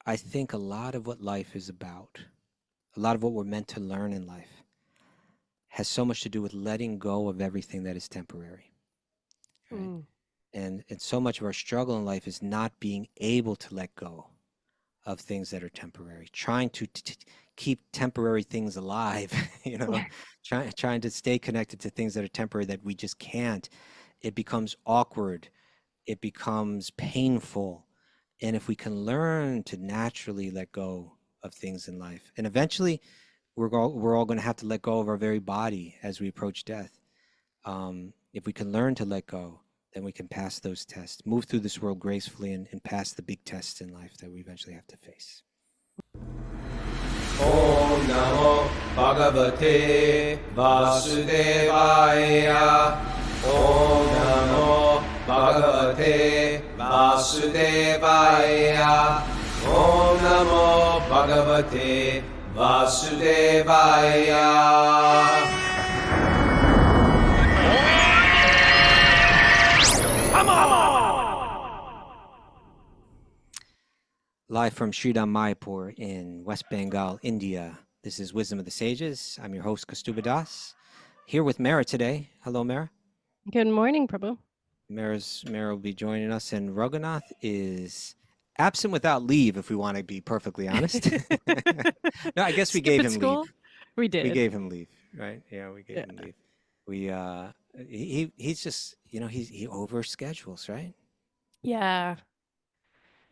I think a lot of what life is about, a lot of what we're meant to learn in life, has so much to do with letting go of everything that is temporary, right? Mm. And so much of our struggle in life is not being able to let go of things that are temporary, trying to keep temporary things alive, you know, trying to stay connected to things that are temporary that we just can't. It becomes awkward. It becomes painful. And if we can learn to naturally let go of things in life, and eventually we're all going to have to let go of our very body as we approach death. If we can learn to let go, then we can pass those tests, move through this world gracefully, and pass the big tests in life that we eventually have to face. Om Namo Bhagavate Vasudevaya. Om Namo Bhagavate Vasudevaya. Om Namo Bhagavate Vasudevaya. Live from Sridham Mayapur in West Bengal, India. This is Wisdom of the Sages. I'm your host, Kaustubha Das. Here with Mara today. Hello, Mara. Good morning, Prabhu. Mara will be joining us, and Raghunath is absent without leave, if we want to be perfectly honest. No, I guess we gave him leave. We did. We gave him leave, right? Yeah, we gave him leave. He's just, he overschedules, right? Yeah.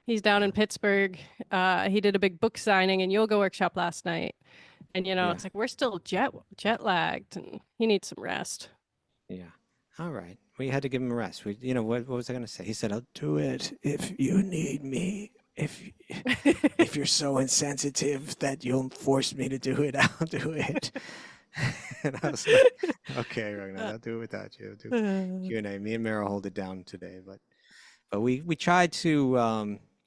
He's down in Pittsburgh. He did a big book signing and yoga workshop last night. And, it's like we're still jet lagged and he needs some rest. Yeah. All right. We had to give him a rest. What was I going to say? He said, "I'll do it if you need me. If you're so insensitive that you'll force me to do it, I'll do it." And I was like, "Okay, Ragnar, I'll do it without you. I'll do Q&A. Me and Mara hold it down today, but we tried to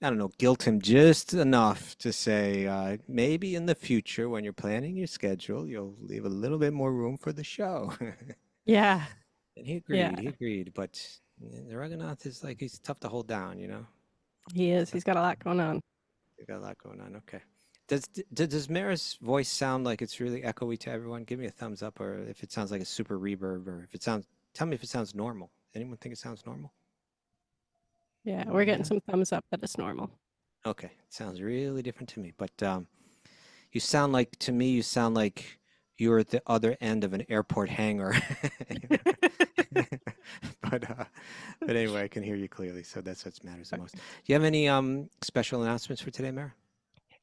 I don't know, guilt him just enough to say maybe in the future when you're planning your schedule, you'll leave a little bit more room for the show." Yeah. And he agreed. Yeah. He agreed. But the Raghunath is like, he's tough to hold down, He is. He's got a lot going on. He's got a lot going on. Okay. Does Mara's voice sound like it's really echoey to everyone? Give me a thumbs up, or if it sounds like a super reverb, or if it sounds, tell me if it sounds normal. Anyone think it sounds normal? Yeah, we're getting some thumbs up that it's normal. Okay. It sounds really different to me. But you sound like, to me, you sound like you're at the other end of an airport hangar. But anyway, I can hear you clearly, so that's what matters the most. Do you have any special announcements for today, Mara?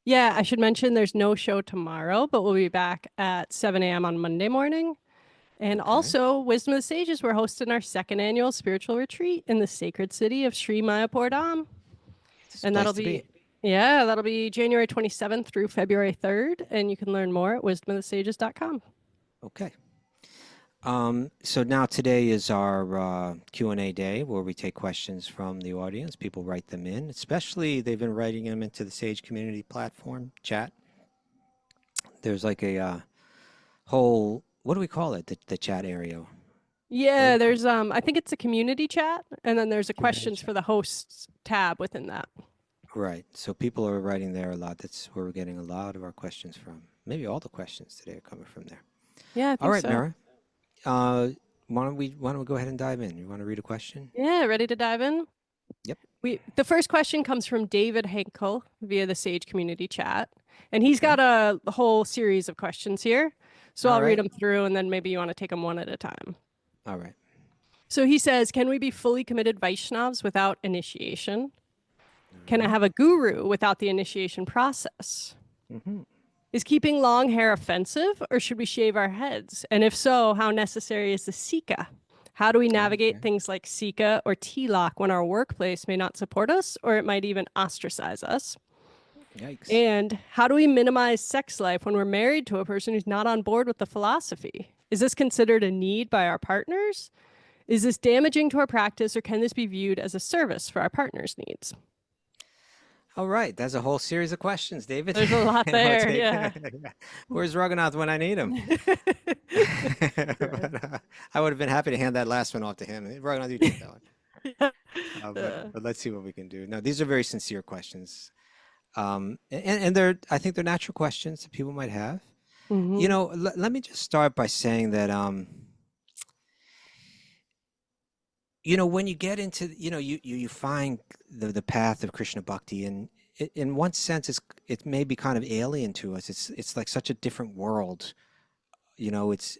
Yeah, I should mention there's no show tomorrow, but we'll be back at 7 a.m. on Monday morning. And also, Wisdom of the Sages, we're hosting our second annual spiritual retreat in the sacred city of Sri Mayapur Dham. And that'll be January 27th through February 3rd. And you can learn more at wisdomofthesages.com. Okay. So now today is our Q&A day where we take questions from the audience. People write them in, especially they've been writing them into the Sage Community Platform chat. There's like a whole, what do we call it? The chat area. Yeah, there's I think it's a community chat, and then there's a Community questions chat. for the hosts tab within that. Right. So people are writing there a lot. That's where we're getting a lot of our questions from. Maybe all the questions today are coming from there. Yeah, I think all right, so. Mara. Why don't we go ahead and dive in? You want to read a question? Yeah, ready to dive in? Yep. The first question comes from David Henkel via the Sage Community Chat, and he's got a whole series of questions here. So I'll read them through, and then maybe you want to take them one at a time. All right. So he says, can we be fully committed Vaishnavas without initiation? Can I have a guru without the initiation process? Mm-hmm. Is keeping long hair offensive, or should we shave our heads? And if so, how necessary is the Sika? How do we navigate things like Sika or tilak when our workplace may not support us, or it might even ostracize us? Yikes. And how do we minimize sex life when we're married to a person who's not on board with the philosophy? Is this considered a need by our partners? Is this damaging to our practice, or can this be viewed as a service for our partner's needs? All right. That's a whole series of questions, David. There's a lot there, yeah. Where's Raghunath when I need him? But, I would have been happy to hand that last one off to him. Raghunath, you take that one. But let's see what we can do. No, these are very sincere questions. And they're, I think they're natural questions that people might have. You Mm-hmm. know, let me just start by saying that, you know, when you get into, you know, you find the path of Krishna Bhakti, and in one sense, it may be kind of alien to us. It's like such a different world. You know, it's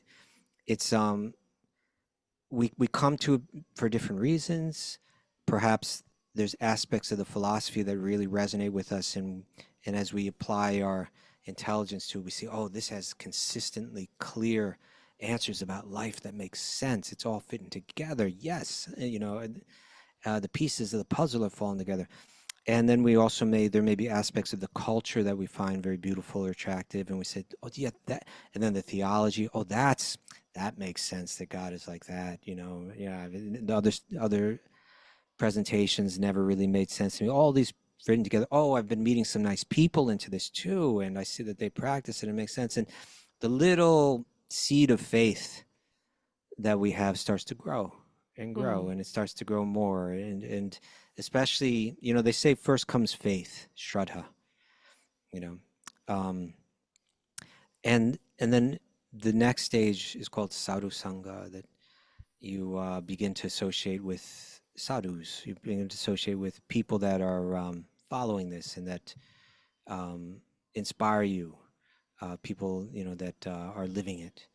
we come to it for different reasons. Perhaps there's aspects of the philosophy that really resonate with us, and as we apply our intelligence to it, we see, oh, this has consistently clear answers about life that makes sense. It's all fitting together. Yes, you know, the pieces of the puzzle are falling together. And then we also there may be aspects of the culture that we find very beautiful or attractive, and we said, oh yeah, that, and then the theology, oh, that makes sense that God is like that, you know, yeah. The other presentations never really made sense to me. All these written together. Oh, I've been meeting some nice people into this too, and I see that they practice it. It makes sense, and the little seed of faith that we have starts to grow and grow, and it starts to grow more, and especially, you know, they say first comes faith, shraddha, you know, um, and then the next stage is called sadhu sangha, that you begin to associate with sadhus, you begin to associate with people that are following this, and that inspire you, people, you know, that are living it.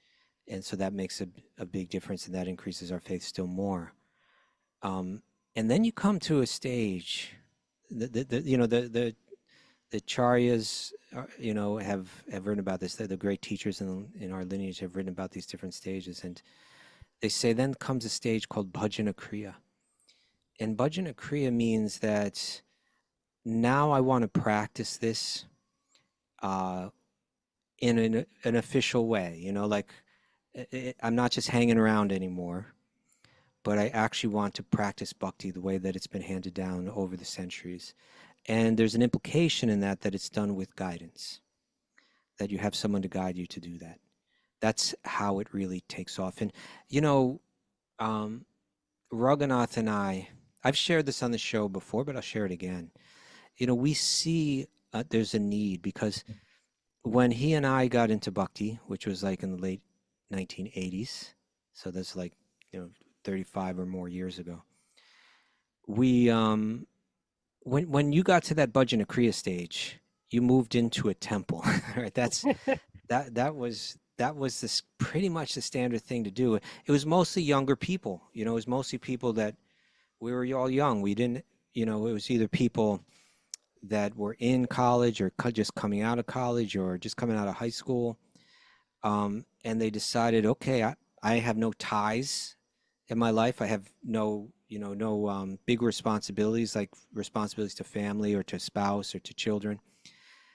And so that makes a big difference, and that increases our faith still more. And then you come to a stage, you know, the Charyas, you know, have written about this. The great teachers in our lineage have written about these different stages, and they say then comes a stage called bhajana kriya. And bhajana kriya means that now I want to practice this in an official way. You know, like I'm not just hanging around anymore, but I actually want to practice bhakti the way that it's been handed down over the centuries. And there's an implication in that it's done with guidance, that you have someone to guide you to do that. That's how it really takes off. And, you know, um, Raghunath and I've shared this on the show before, but I'll share it again. You know, we see there's a need, because when he and I got into bhakti, which was like in the late 1980s, so that's like, you know, 35 or more years ago, we when you got to that bhajana kriya stage, you moved into a temple, right? That was this pretty much the standard thing to do. It was mostly younger people, you know, it was mostly people that we were all young. We didn't, you know, it was either people that were in college or just coming out of college or just coming out of high school. And they decided, okay, I have no ties in my life. I have no, you know, no big responsibilities, like responsibilities to family or to spouse or to children.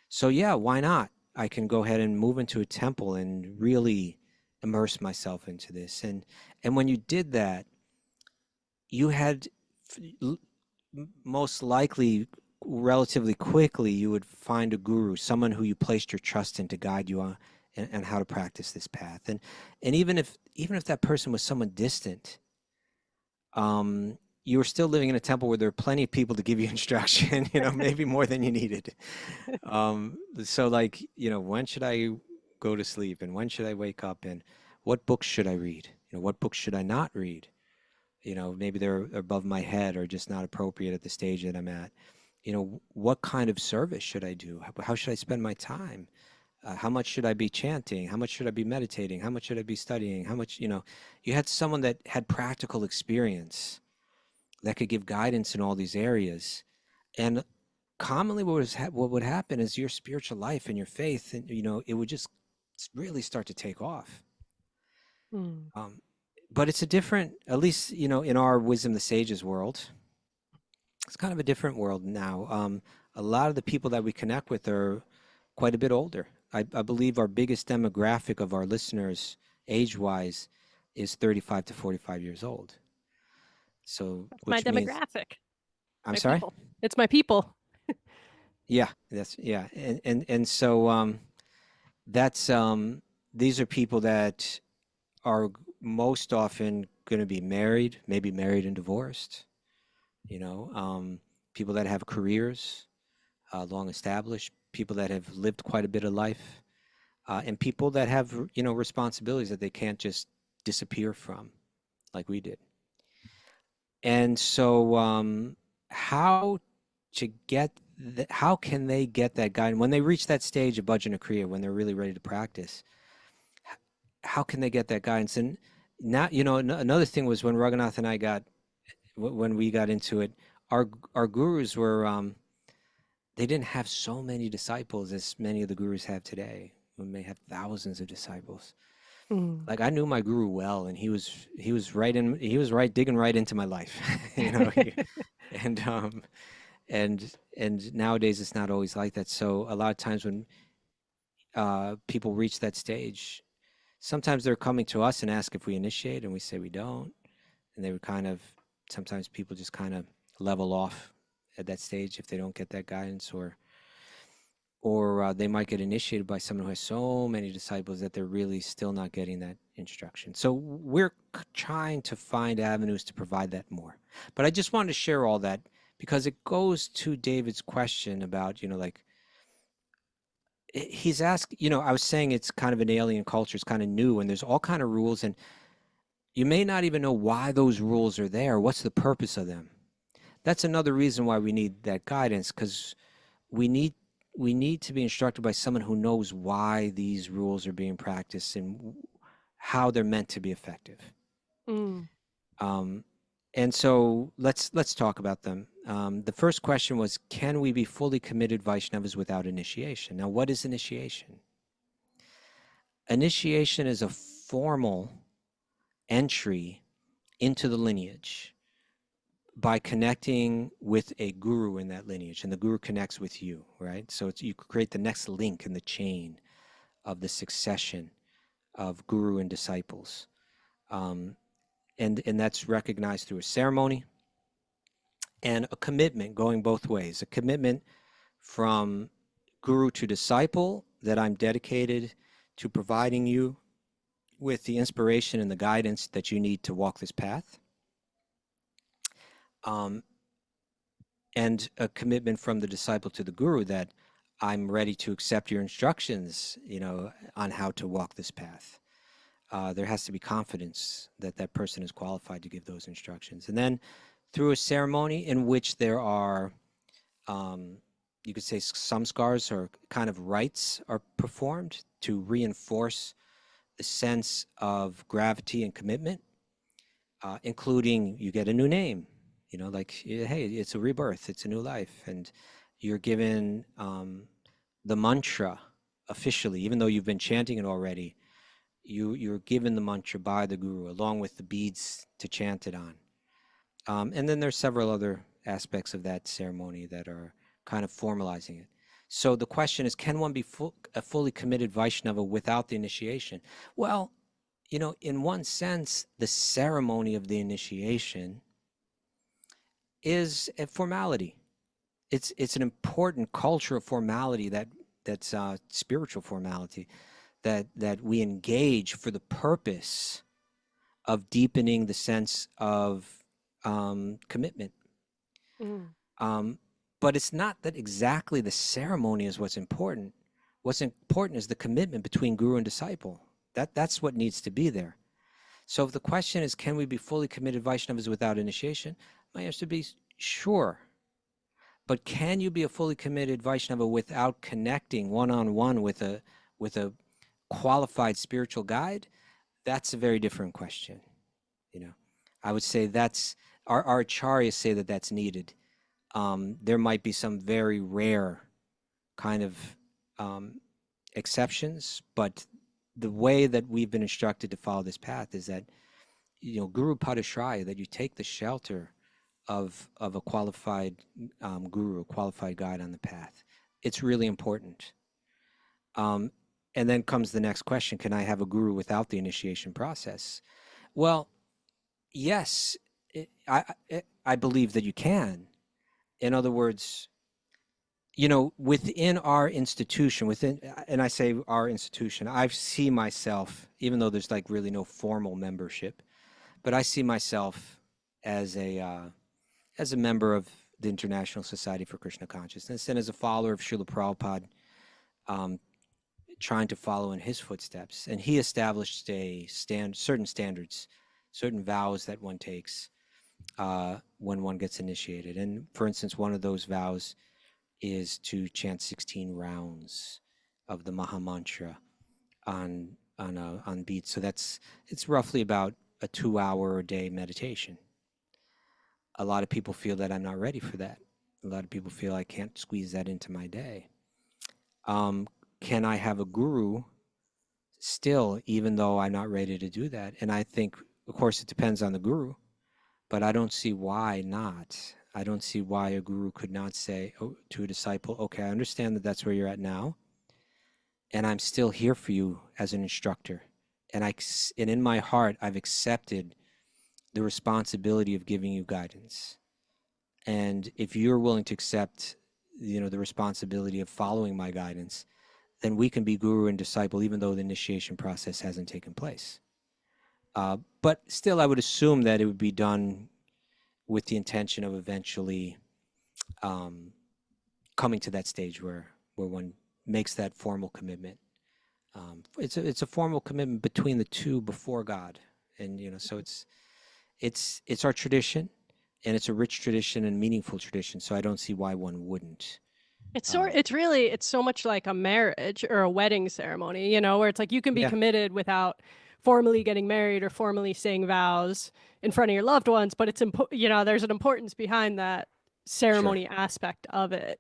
So yeah, why not? I can go ahead and move into a temple and really immerse myself into this. And when you did that, you had most likely, relatively quickly, you would find a guru, someone who you placed your trust in to guide you on and how to practice this path. And even if that person was someone distant, you were still living in a temple where there are plenty of people to give you instruction, you know, maybe more than you needed. So like, you know, when should I go to sleep, and when should I wake up, and what books should I read? You know, what books should I not read? You know, maybe they're above my head or just not appropriate at the stage that I'm at. You know, what kind of service should I do? How should I spend my time? How much should I be chanting? How much should I be meditating? How much should I be studying? How much, you know, you had someone that had practical experience that could give guidance in all these areas. And commonly what would happen is your spiritual life and your faith, and, you know, it would just really start to take off. Mm. Um, but it's a different, at least, you know, in our wisdom the sages world, it's kind of a different world now. A lot of the people that we connect with are quite a bit older. I believe our biggest demographic of our listeners, age-wise, is 35 to 45 years old. So, That's my which means, demographic. I'm My sorry? people. It's my people. Yeah, yeah. And so that's these are people that are most often going to be married, maybe married and divorced, you know, people that have careers, long established, people that have lived quite a bit of life, and people that have, responsibilities that they can't just disappear from like we did. And so, how how can they get that guidance when they reach that stage of Bhajana Kriya, when they're really ready to practice? How can they get that guidance? And now, another thing was when Raghunath and I when we got into it, our gurus were, they didn't have so many disciples as many of the gurus have today. We may have thousands of disciples. Like I knew my guru well, and he was digging right into my life, and and nowadays it's not always like that. So a lot of times when people reach that stage, sometimes they're coming to us and ask if we initiate, and we say we don't, and they would sometimes people just kind of level off at that stage if they don't get that guidance, or they might get initiated by someone who has so many disciples that they're really still not getting that instruction. So we're trying to find avenues to provide that more. But I just wanted to share all that because it goes to David's question about, he's asked, I was saying it's kind of an alien culture, it's kind of new, and there's all kind of rules, and you may not even know why those rules are there. What's the purpose of them? That's another reason why we need that guidance, because we need to be instructed by someone who knows why these rules are being practiced and how they're meant to be effective. And so let's talk about them. The first question was, can we be fully committed Vaishnavas without initiation? Now, what is initiation? Initiation is a formal entry into the lineage by connecting with a guru in that lineage, and the guru connects with you, right? So you create the next link in the chain of the succession of guru and disciples. And that's recognized through a ceremony and a commitment going both ways. A commitment from guru to disciple that I'm dedicated to providing you with the inspiration and the guidance that you need to walk this path. And a commitment from the disciple to the guru that I'm ready to accept your instructions, on how to walk this path. There has to be confidence that that person is qualified to give those instructions. And then through a ceremony in which there are, you could say samskars, or kind of rites are performed to reinforce the sense of gravity and commitment, including you get a new name. Like, hey, it's a rebirth, it's a new life, and you're given the mantra officially, even though you've been chanting it already. You're given the mantra by the guru along with the beads to chant it on. And then there's several other aspects of that ceremony that are kind of formalizing it. So the question is, can one be a fully committed Vaishnava without the initiation? Well, in one sense, the ceremony of the initiation is a formality. It's an important cultural formality that's spiritual formality that we engage for the purpose of deepening the sense of commitment. But it's not that exactly the ceremony is what's important. What's important is the commitment between guru and disciple. That's what needs to be there. So if the question is, can we be fully committed Vaishnavas without initiation? My answer would be sure. But can you be a fully committed Vaishnava without connecting one-on-one with a qualified spiritual guide? That's a very different question. I would say that's our acharyas say that that's needed. There might be some very rare kind of exceptions, but the way that we've been instructed to follow this path is that, Guru Padashraya, that you take the shelter of a qualified guru, a qualified guide on the path. It's really important. And then comes the next question, can I have a guru without the initiation process? Well, yes, I believe that you can. In other words, within our institution, and I say our institution, I see myself, even though there's like really no formal membership, but I see myself as a member of the International Society for Krishna Consciousness, and as a follower of Srila Prabhupada, trying to follow in his footsteps. And he established certain standards, certain vows that one takes when one gets initiated. And for instance, one of those vows is to chant 16 rounds of the Maha Mantra on beat. So it's roughly about a 2-hour a day meditation. A lot of people feel that I'm not ready for that. A lot of people feel I can't squeeze that into my day. Can I have a guru still, even though I'm not ready to do that? And I think, of course, it depends on the guru, but I don't see why not. I don't see why a guru could not say to a disciple, okay, I understand that that's where you're at now, and I'm still here for you as an instructor. And in my heart, I've accepted the responsibility of giving you guidance. And if you're willing to accept, the responsibility of following my guidance, then we can be guru and disciple, even though the initiation process hasn't taken place. But still, I would assume that it would be done with the intention of eventually coming to that stage where one makes that formal commitment. It's a formal commitment between the two before God, and so it's our tradition, and it's a rich tradition and meaningful tradition. So I don't see why one wouldn't. It's so much like a marriage or a wedding ceremony, where it's like you can be committed without formally getting married or formally saying vows in front of your loved ones, but it's there's an importance behind that ceremony aspect of it,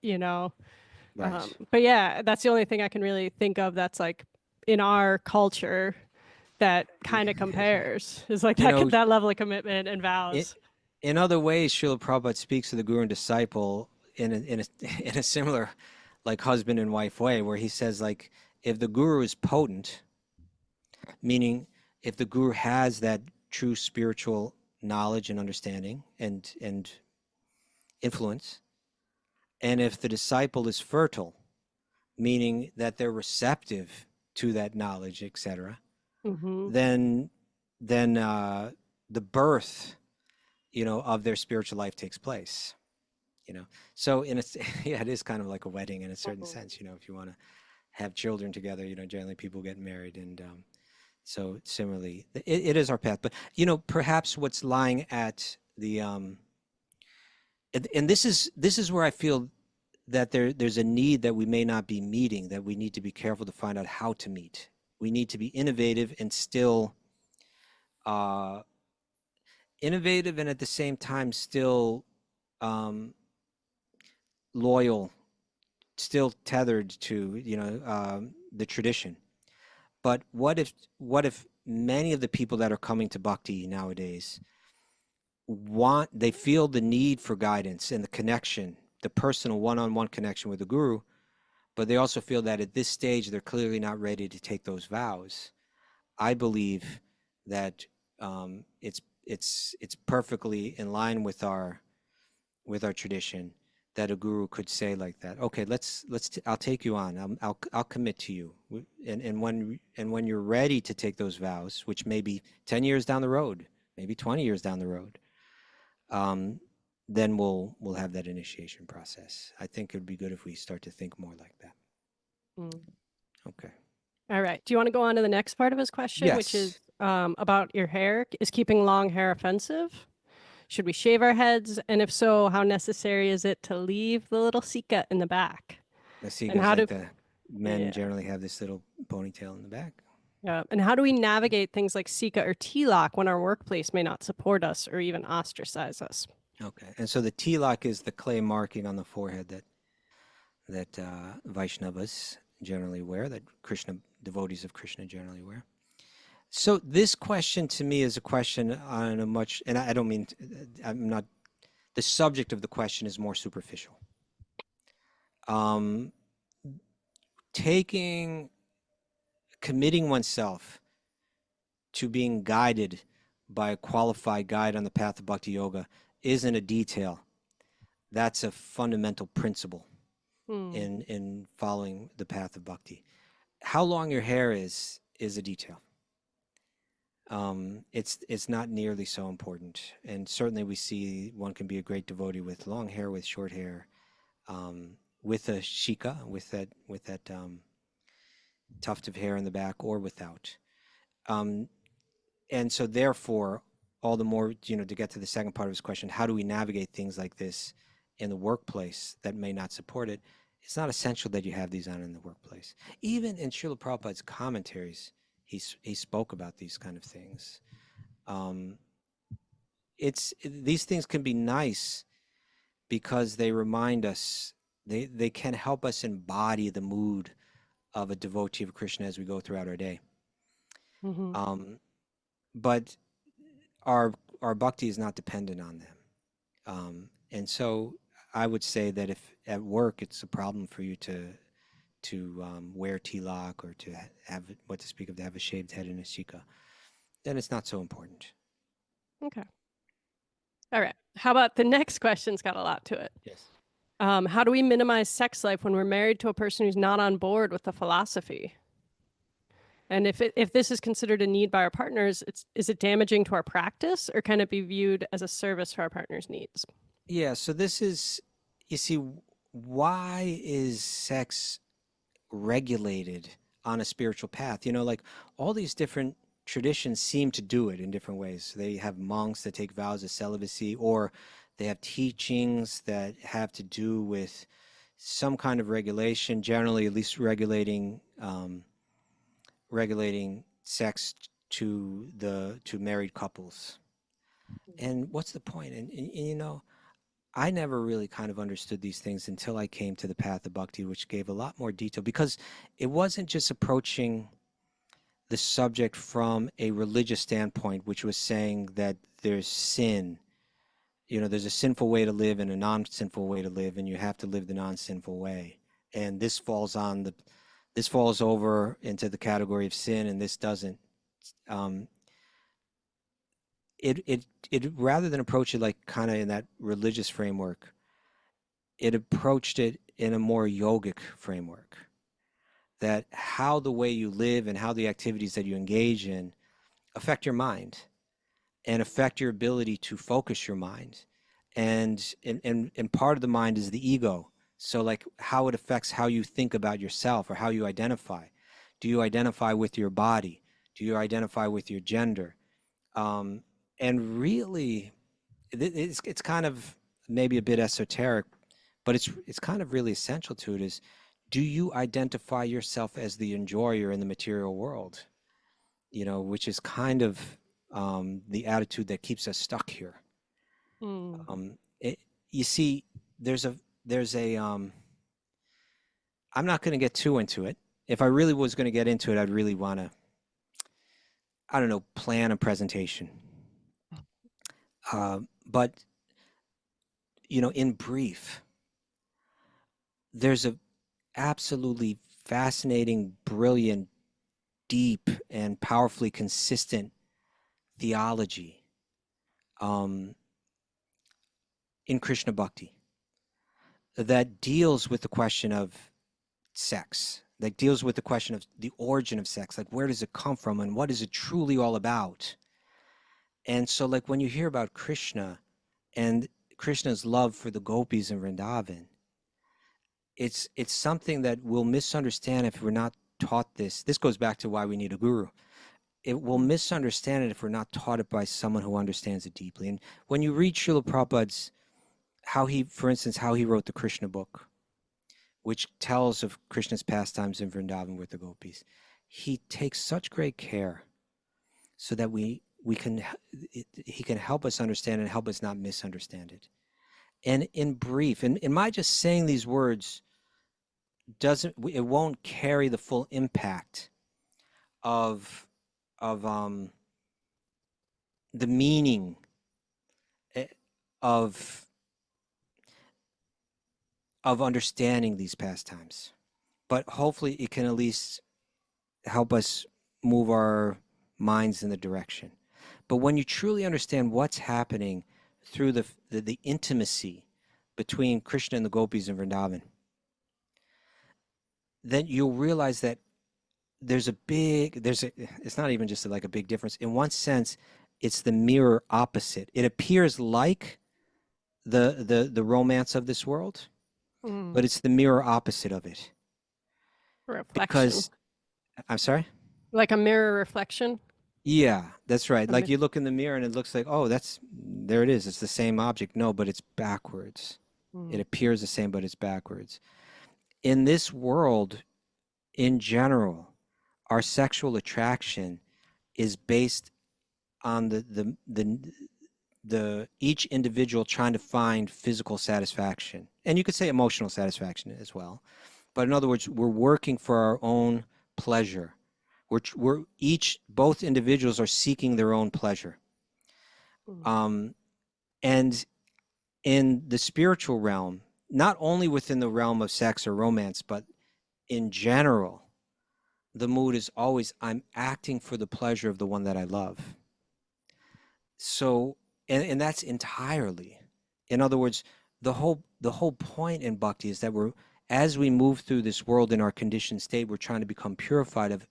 Right. But yeah, that's the only thing I can really think of that's like in our culture that kind of compares is like that level of commitment and vows. In other ways, Srila Prabhupada speaks of the guru and disciple in a similar, like, husband and wife way, where he says, like, if the guru is potent, meaning if the guru has that true spiritual knowledge and understanding and influence, and if the disciple is fertile, meaning that they're receptive to that knowledge, etc., then the birth, of their spiritual life takes place. So it is kind of like a wedding in a certain sense. If you want to have children together, generally people get married, and so similarly, it is our path. But perhaps what's lying at the and this is where I feel that there's a need that we may not be meeting, that we need to be careful to find out how to meet. We need to be innovative and still innovative, and at the same time still loyal, still tethered to the tradition. But what if many of the people that are coming to bhakti nowadays they feel the need for guidance and the connection, the personal one-on-one connection with the guru, but they also feel that at this stage they're clearly not ready to take those vows? I believe that it's perfectly in line with our tradition that a guru could say like that. Okay, I'll take you on. I'll commit to you. And when you're ready to take those vows, which may be 10 years down the road, maybe 20 years down the road, then we'll have that initiation process. I think it would be good if we start to think more like that. Okay. All right. Do you want to go on to the next part of his question, which is about your hair? Is keeping long hair offensive? Should we shave our heads? And if so, how necessary is it to leave the little sika in the back? The sika is like the men generally have this little ponytail in the back. Yeah. And how do we navigate things like sika or tilak when our workplace may not support us or even ostracize us? Okay. And so the tilak is the clay marking on the forehead that Vaishnavas generally wear, that devotees of Krishna generally wear. So this question to me is a question on a much, and I don't mean, I'm not, the subject of the question is more superficial. Committing oneself to being guided by a qualified guide on the path of bhakti yoga isn't a detail. That's a fundamental principle in following the path of bhakti. How long your hair is a detail. It's not nearly so important. And certainly we see one can be a great devotee with long hair, with short hair, with a shika, with that tuft of hair in the back, or without. Um, and so therefore, all the more, to get to the second part of his question, how do we navigate things like this in the workplace that may not support it? It's not essential that you have these on in the workplace. Even in Srila Prabhupada's commentaries, he spoke about these kind of things. These things can be nice because they remind us, they can help us embody the mood of a devotee of Krishna as we go throughout our day. Mm-hmm. But our bhakti is not dependent on them. And so I would say that if at work it's a problem for you to wear tilak, or to have, what to speak of, to have a shaved head and a shika, then it's not so important. Okay. All right. How about the next question's got a lot to it. Yes. How do we minimize sex life when we're married to a person who's not on board with the philosophy? And if this is considered a need by our partners, is it damaging to our practice, or can it be viewed as a service for our partner's needs? Yeah, so this is, you see, why is sex regulated on a spiritual path? Like all these different traditions seem to do it in different ways. They have monks that take vows of celibacy, or they have teachings that have to do with some kind of regulation, generally at least regulating sex to married couples. And what's the point? And I never really kind of understood these things until I came to the path of bhakti, which gave a lot more detail, because it wasn't just approaching the subject from a religious standpoint, which was saying that there's sin. There's a sinful way to live and a non-sinful way to live, and you have to live the non-sinful way. And this falls over into the category of sin, and this doesn't. It rather than approach it like kind of in that religious framework, it approached it in a more yogic framework, that how the way you live and how the activities that you engage in affect your mind and affect your ability to focus your mind. And part of the mind is the ego. So like how it affects how you think about yourself or how you identify. Do you identify with your body? Do you identify with your gender? And really, it's kind of maybe a bit esoteric, but it's kind of really essential to it, is, do you identify yourself as the enjoyer in the material world? Which is kind of the attitude that keeps us stuck here. You see, there's a I'm not going to get too into it. If I really was going to get into it, I'd really want to, I don't know, plan a presentation. But in brief, there's a absolutely fascinating, brilliant, deep, and powerfully consistent theology in Krishna Bhakti that deals with the question of sex, that deals with the question of the origin of sex, like where does it come from and what is it truly all about? And so like when you hear about Krishna and Krishna's love for the gopis in Vrindavan, it's something that we'll misunderstand if we're not taught this. This goes back to why we need a guru. It will misunderstand it if we're not taught it by someone who understands it deeply. And when you read Srila Prabhupada's, for instance, how he wrote the Krishna book, which tells of Krishna's pastimes in Vrindavan with the gopis, he takes such great care so that he can help us understand and help us not misunderstand it. And in brief, and my just saying these words won't carry the full impact of the meaning of understanding these pastimes. But hopefully it can at least help us move our minds in the direction. But when you truly understand what's happening through the intimacy between Krishna and the gopis in Vrindavan, then you'll realize that there's a big, it's not even just like a big difference. In one sense, it's the mirror opposite. It appears like the romance of this world, but it's the mirror opposite of it. Reflection. Because, I'm sorry? Like a mirror reflection. Yeah, that's right. A Like mi- you look in the mirror and it looks like, oh, there it is. It's the same object. No, but it's backwards. It appears the same, but it's backwards. In this world, in general, our sexual attraction is based on the each individual trying to find physical satisfaction. And you could say emotional satisfaction as well. But in other words, we're working for our own pleasure. Both individuals are seeking their own pleasure. And in the spiritual realm, not only within the realm of sex or romance, but in general, the mood is always, I'm acting for the pleasure of the one that I love. So, and that's entirely. In other words, the whole point in bhakti is that as we move through this world in our conditioned state, we're trying to become purified of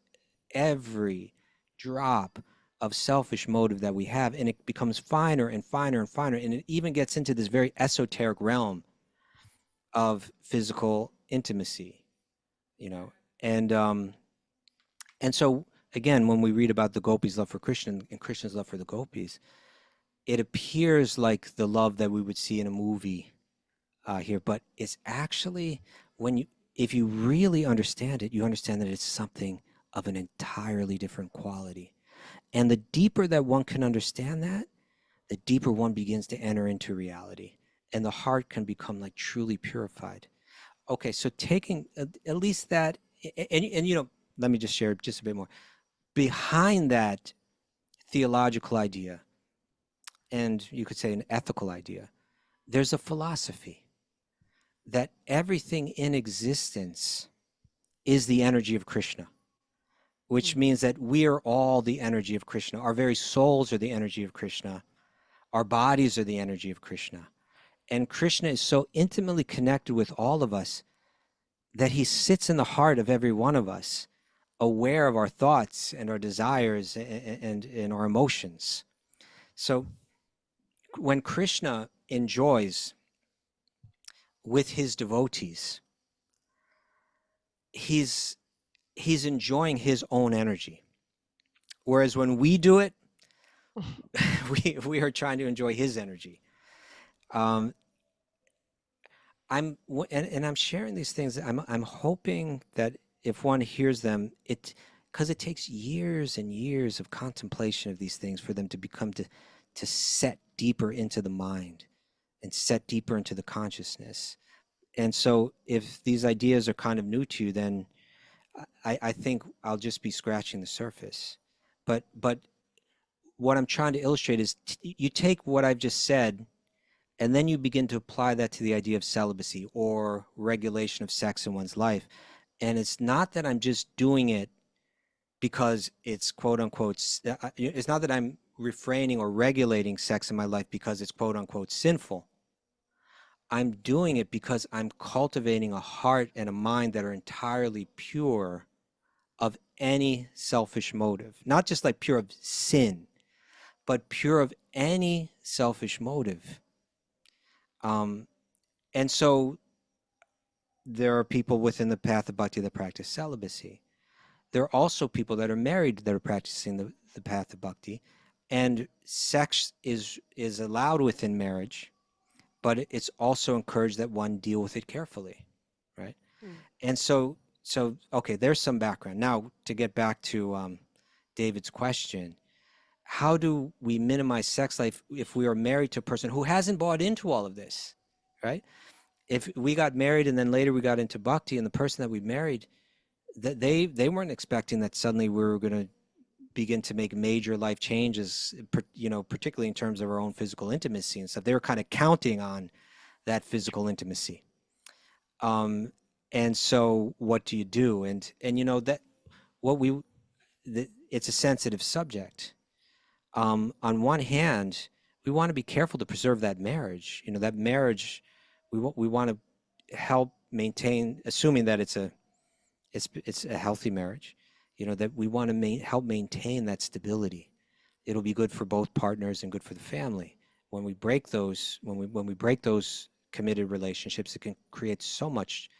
every drop of selfish motive that we have, and it becomes finer and finer and finer, and it even gets into this very esoteric realm of physical intimacy, and so again, when we read about the gopis' love for Krishna and Krishna's love for the gopis, it appears like the love that we would see in a movie here, but it's actually, if you really understand it, you understand that it's something of an entirely different quality. And the deeper that one can understand that, the deeper one begins to enter into reality, and the heart can become like truly purified. Okay, so taking at least that, and let me just share just a bit more. Behind that theological idea, and you could say an ethical idea, there's a philosophy that everything in existence is the energy of Krishna, which means that we are all the energy of Krishna. Our very souls are the energy of Krishna. Our bodies are the energy of Krishna. And Krishna is so intimately connected with all of us that he sits in the heart of every one of us, aware of our thoughts and our desires and our emotions. So when Krishna enjoys with his devotees, he's enjoying his own energy. Whereas when we do it, we are trying to enjoy his energy. I'm sharing these things. I'm hoping that if one hears them, because it takes years and years of contemplation of these things for them to become to set deeper into the mind and set deeper into the consciousness. And so if these ideas are kind of new to you, then I think I'll just be scratching the surface. But what I'm trying to illustrate is you take what I've just said, and then you begin to apply that to the idea of celibacy or regulation of sex in one's life. And it's not that I'm just doing it because it's quote unquote, it's not that I'm refraining or regulating sex in my life because it's quote unquote sinful. I'm doing it because I'm cultivating a heart and a mind that are entirely pure of any selfish motive, not just like pure of sin, but pure of any selfish motive. And so there are people within the path of bhakti that practice celibacy. There are also people that are married that are practicing the path of bhakti, and sex is allowed within marriage, but it's also encouraged that one deal with it carefully, right? And so okay, there's some background. Now to get back to David's question, how do we minimize sex life if we are married to a person who hasn't bought into all of this, right? If we got married and then later we got into bhakti, and the person that we married, that they weren't expecting that suddenly we were going to begin to make major life changes, particularly in terms of our own physical intimacy and stuff. They were kind of counting on that physical intimacy. And so what do you do? And that it's a sensitive subject. On one hand, we want to be careful to preserve that marriage. That marriage, we want to help maintain, assuming that it's a healthy marriage, that we want to help maintain that stability. It'll be good for both partners and good for the family. When we break those, when we break those committed relationships, it can create so much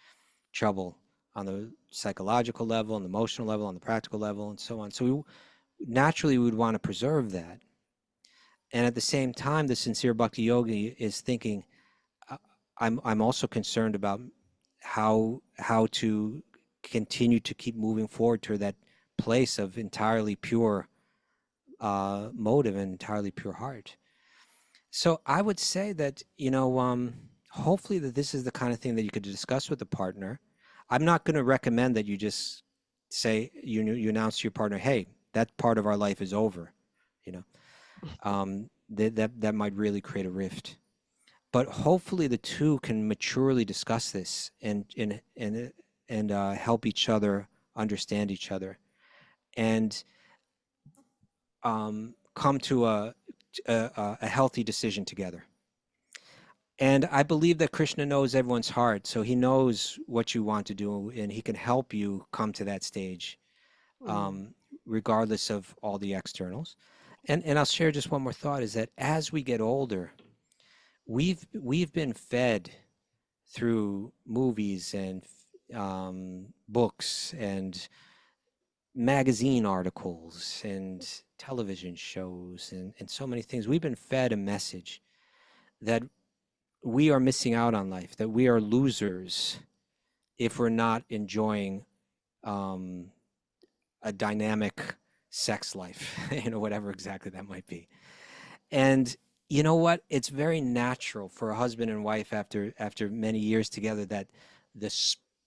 trouble on the psychological level, on the emotional level, on the practical level, and so on. So naturally, we would want to preserve that. And at the same time, the sincere bhakti yogi is thinking, I'm also concerned about how to continue to keep moving forward to that place of entirely pure motive and entirely pure heart. So I would say that, hopefully that this is the kind of thing that you could discuss with a partner. I'm not going to recommend that you just say, you announce to your partner, hey, that part of our life is over. That might really create a rift. But hopefully the two can maturely discuss this and help each other understand each other, and come to a healthy decision together. And I believe that Krishna knows everyone's heart, so he knows what you want to do, and he can help you come to that stage, regardless of all the externals. And I'll share just one more thought, is that as we get older, we've been fed through movies and books and magazine articles and television shows and so many things. We've been fed a message that we are missing out on life, that we are losers if we're not enjoying a dynamic sex life, whatever exactly that might be. And you know what? It's very natural for a husband and wife after many years together that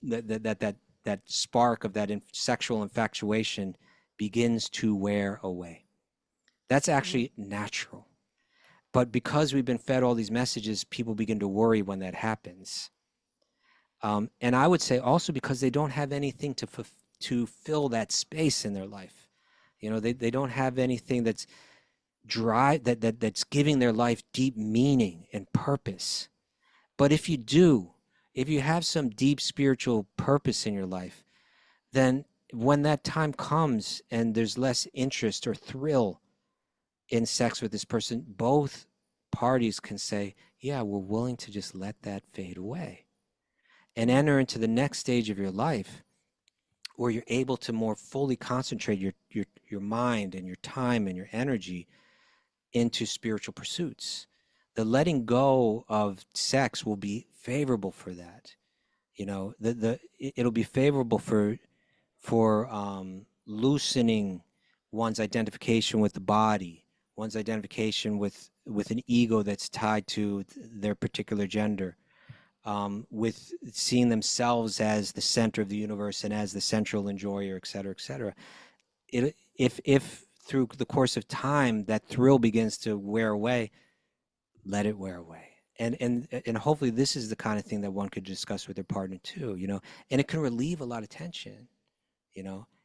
that spark of that sexual infatuation begins to wear away. That's actually natural. But because we've been fed all these messages, people begin to worry when that happens. And I would say also because they don't have anything to fill that space in their life. They don't have anything that's that's giving their life deep meaning and purpose. But if you do, if you have some deep spiritual purpose in your life, then when that time comes and there's less interest or thrill in sex with this person, both parties can say, yeah, we're willing to just let that fade away and enter into the next stage of your life where you're able to more fully concentrate your mind and your time and your energy into spiritual pursuits. The letting go of sex will be favorable for that. It'll be favorable for loosening one's identification with the body, one's identification with an ego that's tied to their particular gender, with seeing themselves as the center of the universe and as the central enjoyer, et cetera, et cetera. If through the course of time that thrill begins to wear away, let it wear away. And hopefully this is the kind of thing that one could discuss with their partner too, and it can relieve a lot of tension.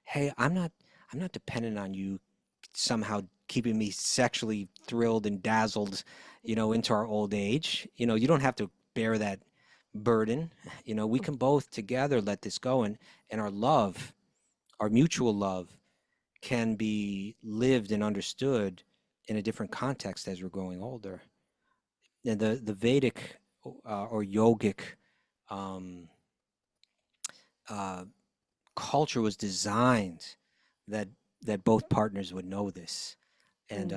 Hey, I'm not dependent on you somehow keeping me sexually thrilled and dazzled, into our old age. You don't have to bear that burden. We can both together let this go, and our love, our mutual love, can be lived and understood in a different context as we're growing older. And the Vedic or yogic culture was designed that both partners would know this, and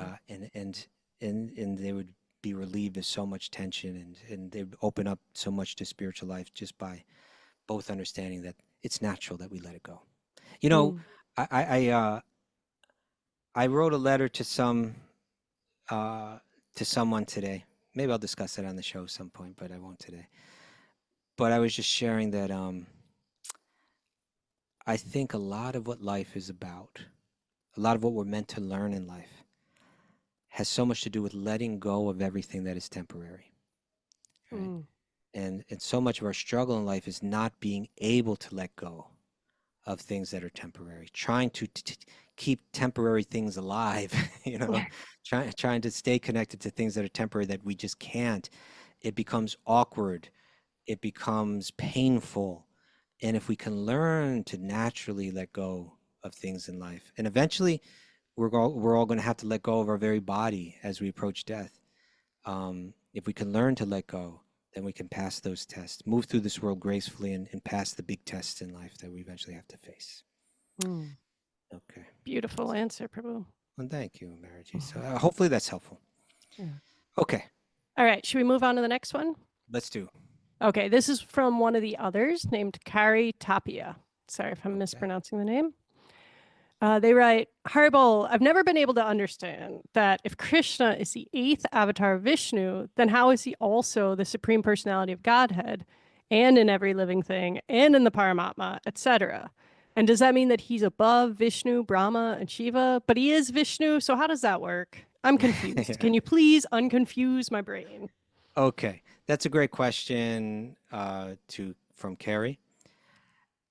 and they would be relieved of so much tension, and they would open up so much to spiritual life just by both understanding that it's natural that we let it go. I wrote a letter to someone today. Maybe I'll discuss it on the show at some point, but I won't today. But I was just sharing that I think a lot of what life is about, a lot of what we're meant to learn in life, has so much to do with letting go of everything that is temporary. Right? And so much of our struggle in life is not being able to let go of things that are temporary, trying to keep temporary things alive, trying to stay connected to things that are temporary that we just can't. It becomes awkward. It becomes painful. And if we can learn to naturally let go of things in life. And eventually we're all going to have to let go of our very body as we approach death. If we can learn to let go, then we can pass those tests, move through this world gracefully, and pass the big tests in life that we eventually have to face. Okay. Beautiful answer, Prabhu. Well, thank you, Maraji. So hopefully that's helpful. Yeah. Okay. All right. Should we move on to the next one? Let's do. Okay. This is from one of the others named Kari Tapia. Sorry if I'm mispronouncing the name. They write, Haribo, I've never been able to understand that if Krishna is the 8th avatar of Vishnu, then how is he also the Supreme Personality of Godhead and in every living thing and in the Paramatma, etc.? And does that mean that he's above Vishnu, Brahma, and Shiva? But he is Vishnu, so how does that work? I'm confused. Yeah. Can you please unconfuse my brain? Okay. That's a great question from Carrie.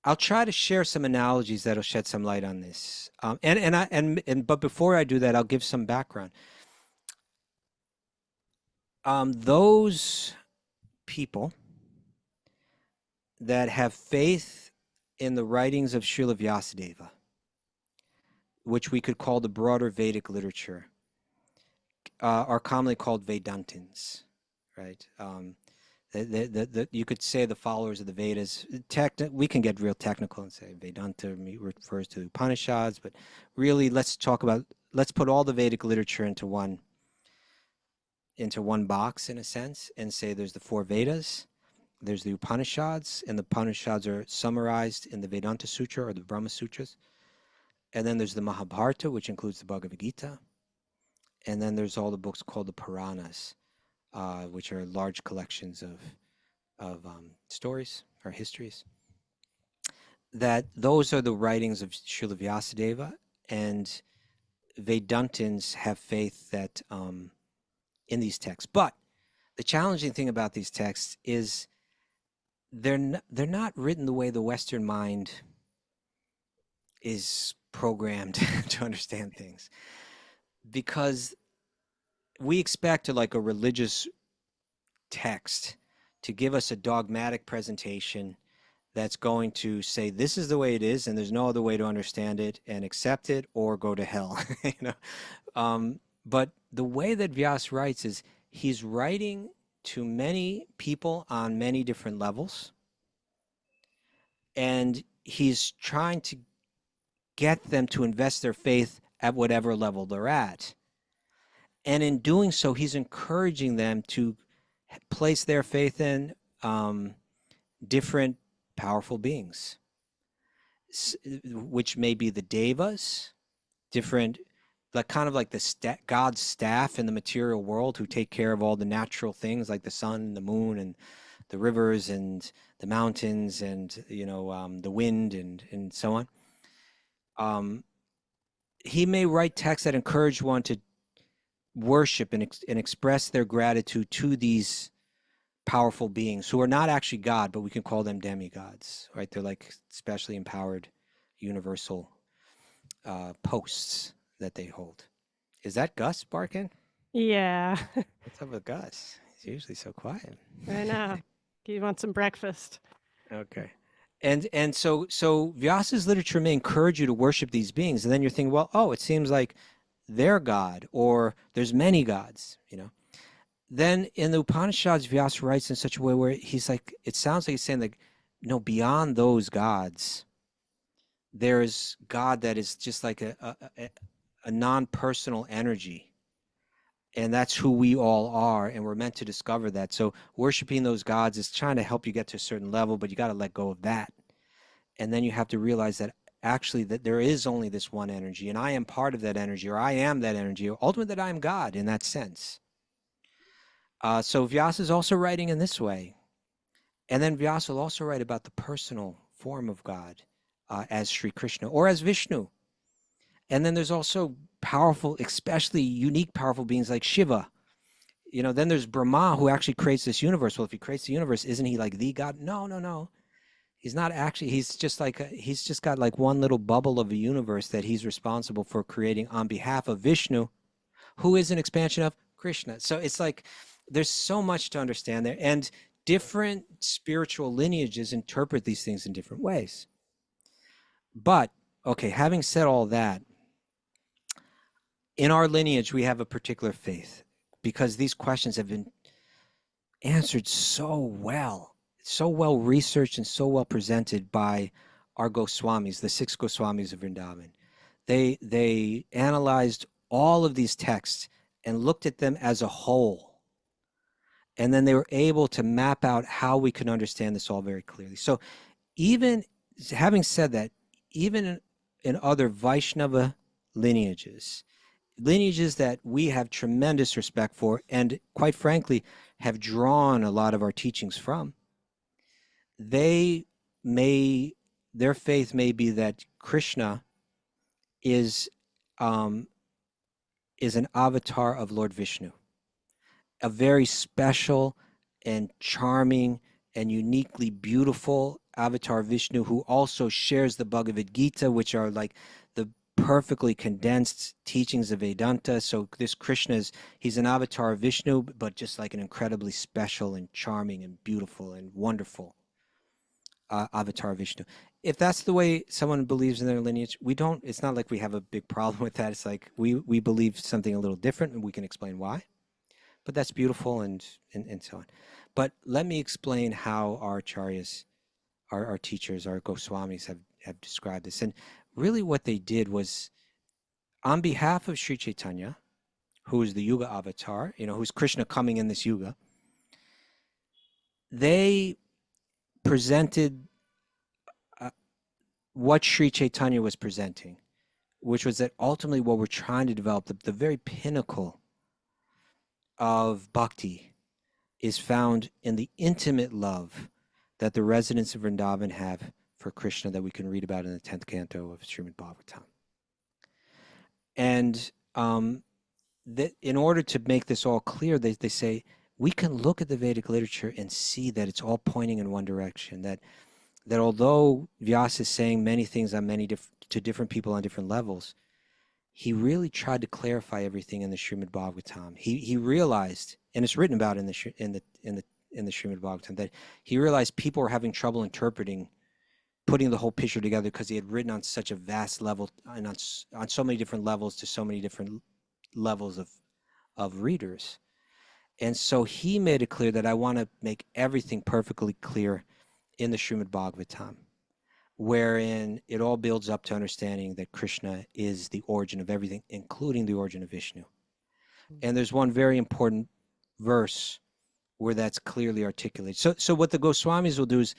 I'll try to share some analogies that'll shed some light on this. But before I do that, I'll give some background. Those people that have faith in the writings of Srila Vyasadeva, which we could call the broader Vedic literature, are commonly called Vedantins, right? You could say the followers of the Vedas. We can get real technical and say Vedanta refers to Upanishads, but really let's put all the Vedic literature into one box in a sense and say there's the 4 Vedas, there's the Upanishads, and the Upanishads are summarized in the Vedanta Sutra or the Brahma Sutras. And then there's the Mahabharata, which includes the Bhagavad Gita. And then there's all the books called the Puranas, which are large collections of stories or histories. That those are the writings of Srila Vyasadeva, and Vedantins have faith that in these texts. But the challenging thing about these texts is they're not written the way the Western mind is programmed to understand things, because we expect like a religious text to give us a dogmatic presentation that's going to say this is the way it is and there's no other way to understand it, and accept it or go to hell. But the way that Vyas writes is he's writing to many people on many different levels, and he's trying to get them to invest their faith at whatever level they're at. And in doing so, he's encouraging them to place their faith in different powerful beings, which may be the devas, different, like kind of like the God's staff in the material world who take care of all the natural things like the sun, the moon, and the rivers, and the mountains, and the wind, and so on. He may write texts that encourage one to worship and express their gratitude to these powerful beings who are not actually God, but we can call them demigods, right? They're like specially empowered universal posts that they hold. Is that Gus barking? Yeah. What's up with Gus? He's usually so quiet. I know. He wants some breakfast. Okay. And so Vyasa's literature may encourage you to worship these beings, and then you're thinking, well, it seems like they're God, or there's many gods, Then in the Upanishads, Vyasa writes in such a way where he's like, it sounds like he's saying like, no, beyond those gods, there is God that is just like a non-personal energy. And that's who we all are, and we're meant to discover that. So worshiping those gods is trying to help you get to a certain level, but you got to let go of that. And then you have to realize that actually that there is only this one energy, and I am part of that energy, or I am that energy, or ultimately that I am God in that sense. So Vyasa is also writing in this way. And then Vyasa will also write about the personal form of God as Sri Krishna or as Vishnu. And then there's also powerful, especially unique powerful beings like Shiva. Then there's Brahma, who actually creates this universe. Well, if he creates the universe, isn't he like the God? No. He's not actually. He's just got like one little bubble of a universe that he's responsible for creating on behalf of Vishnu, who is an expansion of Krishna. So it's like there's so much to understand there, and different spiritual lineages interpret these things in different ways. But okay, having said all that, in our lineage, we have a particular faith because these questions have been answered so well researched and so well presented by our Goswamis, the 6 Goswamis of Vrindavan. They analyzed all of these texts and looked at them as a whole. And then they were able to map out how we can understand this all very clearly. So even having said that, even in other Vaishnava lineages that we have tremendous respect for and quite frankly have drawn a lot of our teachings from, their faith may be that Krishna is an avatar of Lord Vishnu, a very special and charming and uniquely beautiful avatar Vishnu who also shares the Bhagavad Gita, which are like the perfectly condensed teachings of Vedanta. So this Krishna he's an avatar of Vishnu, but just like an incredibly special and charming and beautiful and wonderful avatar of Vishnu. If that's the way someone believes in their lineage, it's not like we have a big problem with that. It's like we believe something a little different and we can explain why. But that's beautiful and so on. But let me explain how our acharyas, our teachers, our Goswamis have described this. And really what they did was, on behalf of Sri Chaitanya, who is the Yuga avatar, who's Krishna coming in this Yuga, they presented what Sri Chaitanya was presenting, which was that ultimately what we're trying to develop, the very pinnacle of bhakti, is found in the intimate love that the residents of Vrindavan have for Krishna that we can read about in the 10th canto of Srimad Bhagavatam. And in order to make this all clear, they say, we can look at the Vedic literature and see that it's all pointing in one direction, that although Vyasa is saying many things to different people on different levels, he really tried to clarify everything in the Srimad Bhagavatam. He realized, and it's written about in the Srimad Bhagavatam, that he realized people were having trouble putting the whole picture together because he had written on such a vast level and on so many different levels to so many different levels of readers. And so he made it clear that I want to make everything perfectly clear in the Srimad Bhagavatam, wherein it all builds up to understanding that Krishna is the origin of everything, including the origin of Vishnu. And there's one very important verse where that's clearly articulated. So what the Goswamis will do is,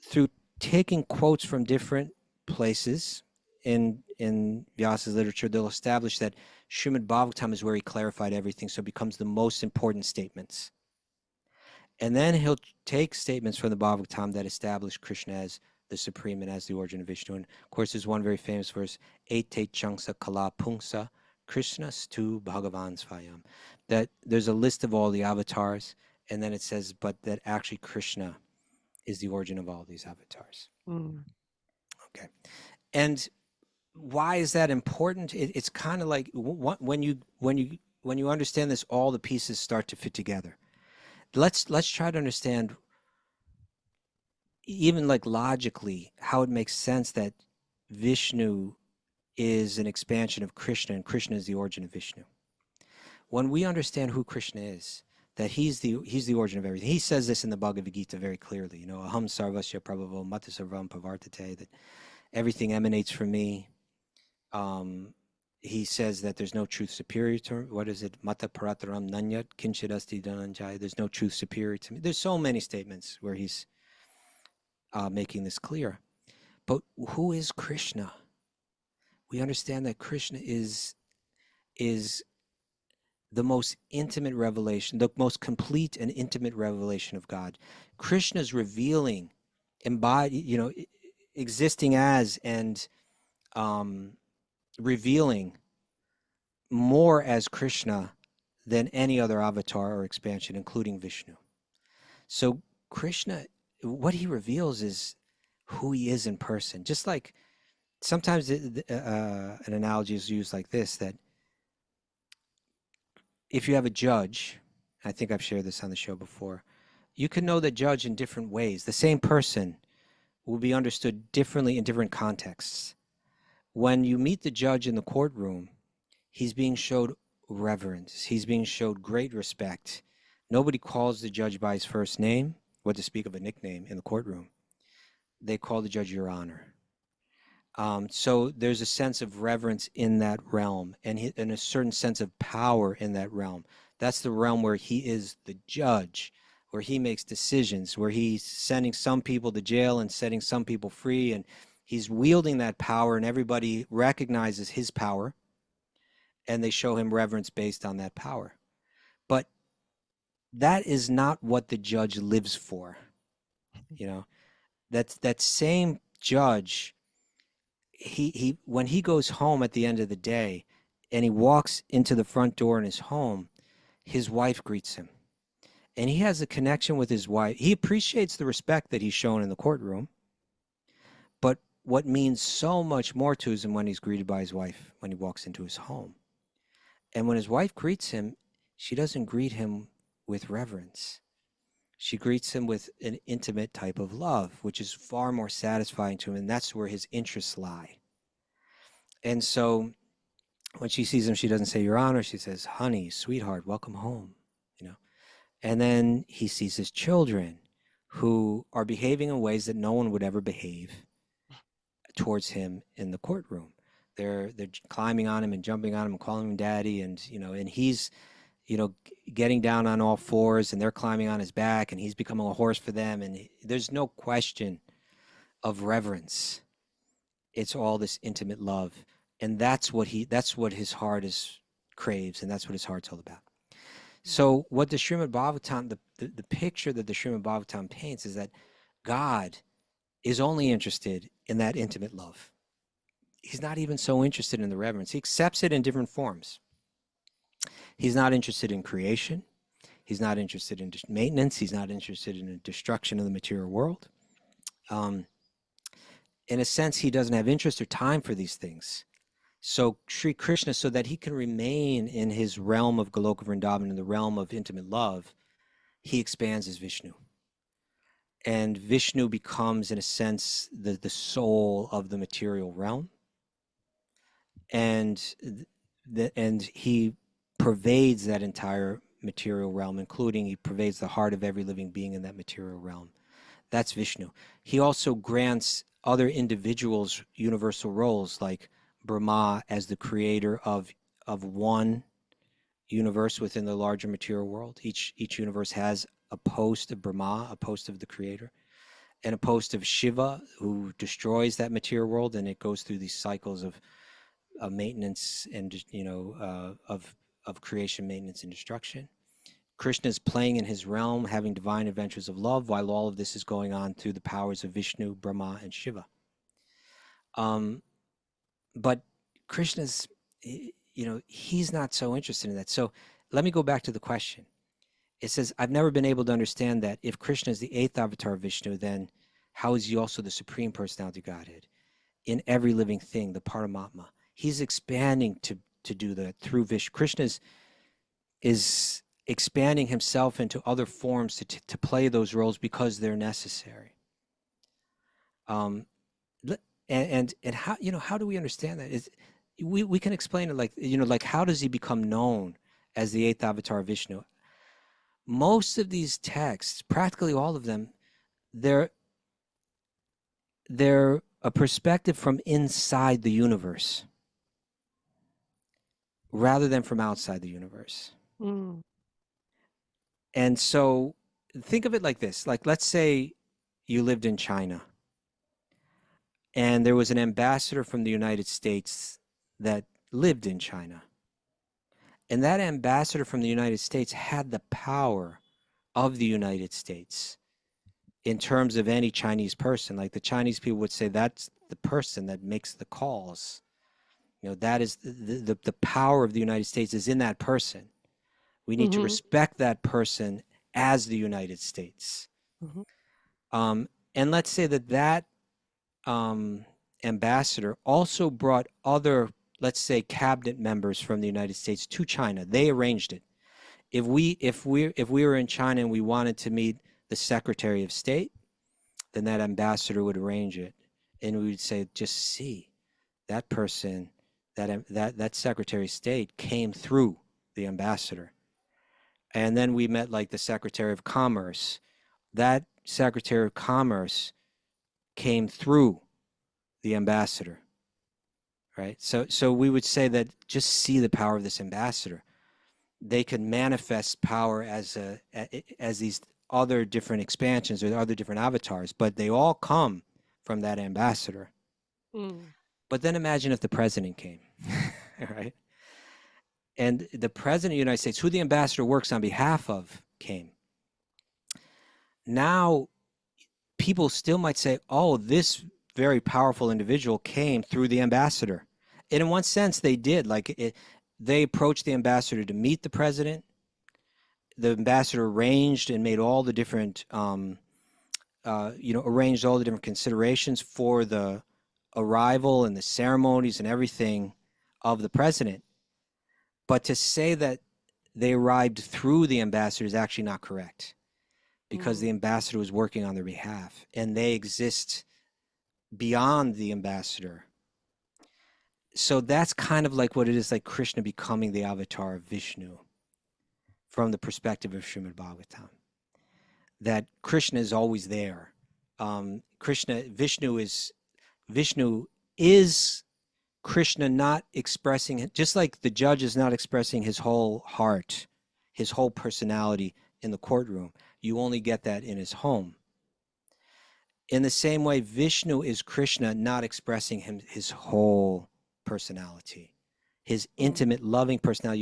through taking quotes from different places in Vyasa's literature, they'll establish that Srimad Bhagavatam is where he clarified everything, so it becomes the most important statements. And then he'll take statements from the Bhagavatam that establish Krishna as the Supreme and as the origin of Vishnu. And of course, there's one very famous verse, Ete Changsa Kala Pungsa Krishnastu Bhagavan Svayam. That there's a list of all the avatars, and then it says, but that actually Krishna is the origin of all these avatars. Okay. And why is that important? It's kind of like when you understand this, all the pieces start to fit together. Let's try to understand, even like logically, how it makes sense that Vishnu is an expansion of Krishna and Krishna is the origin of Vishnu. When we understand who Krishna is, that he's the origin of everything. He says this in the Bhagavad Gita very clearly. Aham sarvasya prabhavo mata sarvam pavartate, that everything emanates from me. He says that there's no truth superior to, what is it? Mata parataram nanyat kinchidasti dhananjaya. There's no truth superior to me. There's so many statements where he's making this clear. But who is Krishna? We understand that Krishna is the most intimate revelation, the most complete and intimate revelation of God. Krishna's revealing, existing as and revealing more as Krishna than any other avatar or expansion, including Vishnu. So Krishna, what he reveals is who he is in person. Just like sometimes an analogy is used like this, that if you have a judge, I think I've shared this on the show before, you can know the judge in different ways. The same person will be understood differently in different contexts. when you meet the judge in the courtroom, he's being showed reverence. He's being showed great respect. Nobody calls the judge by his first name, what to speak of a nickname in the courtroom. They call the judge Your Honor. So there's a sense of reverence in that realm, and a certain sense of power in that realm. That's the realm where he is the judge, where he makes decisions, where he's sending some people to jail and setting some people free, and he's wielding that power, and everybody recognizes his power, and they show him reverence based on that power. But that is not what the judge lives for. That same judge, he when he goes home at the end of the day and he walks into the front door in his home, his wife greets him, and he has a connection with his wife. He appreciates the respect that he's shown in the courtroom, but what means so much more to him when he's greeted by his wife when he walks into his home. And when his wife greets him, she doesn't greet him with reverence. She greets him with an intimate type of love, which is far more satisfying to him, and that's where his interests lie. And so when she sees him, she doesn't say, Your Honor. She says, honey, sweetheart, welcome home. And then he sees his children who are behaving in ways that no one would ever behave towards him in the courtroom. They're climbing on him and jumping on him and calling him daddy, and he's getting down on all fours, and they're climbing on his back, and he's becoming a horse for them, and there's no question of reverence. It's all this intimate love, and that's what his heart craves, and that's what his heart's all about. So what the Srimad Bhagavatam, the picture that the Srimad Bhagavatam paints is that God is only interested in that intimate love. He's not even so interested in the reverence. He accepts it in different forms. He's not interested in creation. He's not interested in maintenance. He's not interested in the destruction of the material world. In a sense, he doesn't have interest or time for these things. So Sri Krishna, so that he can remain in his realm of Goloka Vrindavan, in the realm of intimate love, he expands as Vishnu. And Vishnu becomes, in a sense, the soul of the material realm. And he pervades that entire material realm, including he pervades the heart of every living being in that material realm. That's Vishnu. He also grants other individuals universal roles, like Brahma as the creator of one universe within the larger material world. Each universe has a post of Brahma, a post of the creator, and a post of Shiva, who destroys that material world, and it goes through these cycles of maintenance and of creation, maintenance, and destruction. Krishna is playing in his realm, having divine adventures of love, while all of this is going on through the powers of Vishnu, Brahma, and Shiva. But Krishna's, he's not so interested in that. So let me go back to the question. It says, I've never been able to understand that if Krishna is the 8th avatar of Vishnu, then how is he also the Supreme Personality of Godhead? In every living thing, the Paramatma. He's expanding to do that through Vishnu. Krishna is expanding himself into other forms to play those roles because they're necessary. And how do we understand that? We can explain it like how does he become known as the 8th avatar of Vishnu? Most of these texts, practically all of them, they're a perspective from inside the universe rather than from outside the universe. Mm. And so think of it like this. Like, let's say you lived in China and there was an ambassador from the United States that lived in China. And that ambassador from the United States had the power of the United States in terms of any Chinese person. Like the Chinese people would say, that's the person that makes the calls. That is the power of the United States is in that person. We need to respect that person as the United States. And let's say that ambassador also brought other, let's say, cabinet members from the United States to China. They arranged it. If we were in China and we wanted to meet the Secretary of State, then that ambassador would arrange it, and we would say, just see, that person, that Secretary of State came through the ambassador. And then we met like the Secretary of Commerce. That Secretary of Commerce came through the ambassador, right? So we would say that just see the power of this ambassador. They can manifest power as these other different expansions or other different avatars, but they all come from that ambassador. But then imagine if the president came, right? And the president of the United States, who the ambassador works on behalf of, came. Now, people still might say, oh, this very powerful individual came through the ambassador. And in one sense, they did. They approached the ambassador to meet the president. The ambassador arranged and made all the different, arranged all the different considerations for the arrival and the ceremonies and everything of the president. But to say that they arrived through the ambassador is actually not correct, because the ambassador was working on their behalf, and they exist beyond the ambassador. So that's kind of like what it is, like Krishna becoming the avatar of Vishnu from the perspective of Srimad Bhagavatam. That Krishna is always there. Vishnu is Krishna not expressing it, just like the judge is not expressing his whole heart, his whole personality in the courtroom. You only get that in his home. In the same way, Vishnu is Krishna not expressing his whole personality, his intimate, loving personality.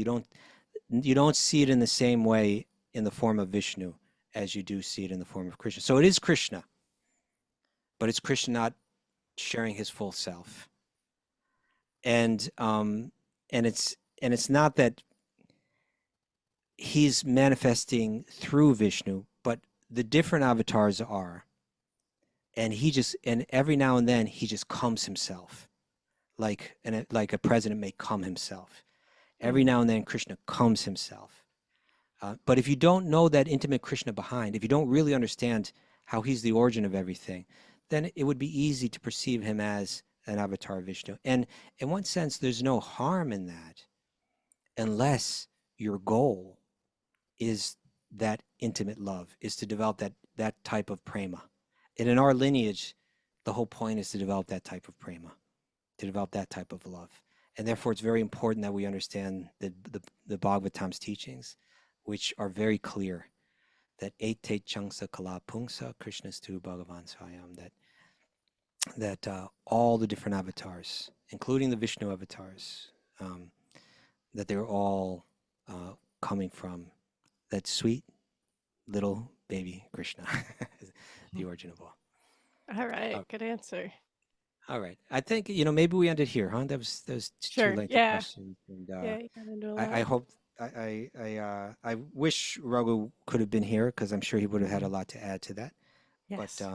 You don't see it in the same way in the form of Vishnu as you do see it in the form of Krishna. So it is Krishna, but it's Krishna not sharing his full self. And it's not that he's manifesting through Vishnu, but the different avatars are. And every now and then he just comes himself, like a president may come himself. Every now and then Krishna comes himself. But if you don't know that intimate Krishna behind, if you don't really understand how he's the origin of everything, then it would be easy to perceive him as an avatar of Vishnu. And in one sense, there's no harm in that, unless your goal is that intimate love, is to develop that type of prema. And in our lineage, the whole point is to develop that type of prema, to develop that type of love. And therefore, it's very important that we understand the Bhagavatam's teachings, which are very clear, that ete changsa kala pungsa Krishnastu Bhagavan Swayam, that all the different avatars, including the Vishnu avatars, that they're all coming from that sweet little baby Krishna, the origin of all. All right, good answer. All right, I think maybe we ended here, huh? That was Sure. two lengthy Yeah. questions. And, You got into a lot. I hope I wish Raghu could have been here, because I'm sure he would have had a lot to add to that. Yes. But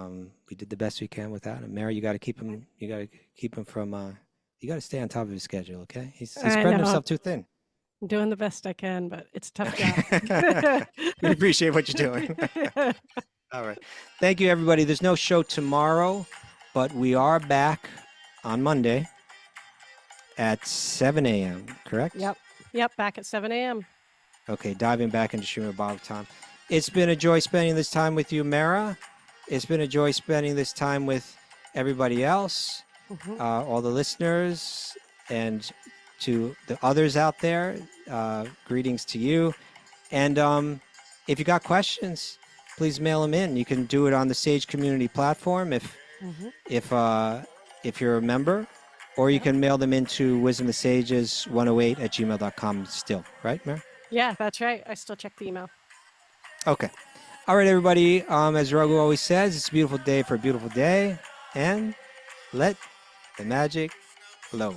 we did the best we can without him. Mary, you got to keep him. You got to keep him from. You got to stay on top of his schedule, okay? He's spreading himself too thin. I'm doing the best I can, but it's a tough job. We appreciate what you're doing. All right. Thank you, everybody. There's no show tomorrow, but we are back on Monday at 7 a.m., correct? Yep, back at 7 a.m. Okay, diving back into Srimad Bhagavatam. It's been a joy spending this time with you, Mara. It's been a joy spending this time with everybody else, all the listeners, and to the others out there. Greetings to you. And if you got questions, please mail them in. You can do it on the Sage Community platform if you're a member, or you can mail them into wisdomofthesages108@gmail.com still, right, Mary? Yeah, that's right. I still check the email. Okay. All right, everybody. As Raghu always says, it's a beautiful day for a beautiful day, and let the magic flow.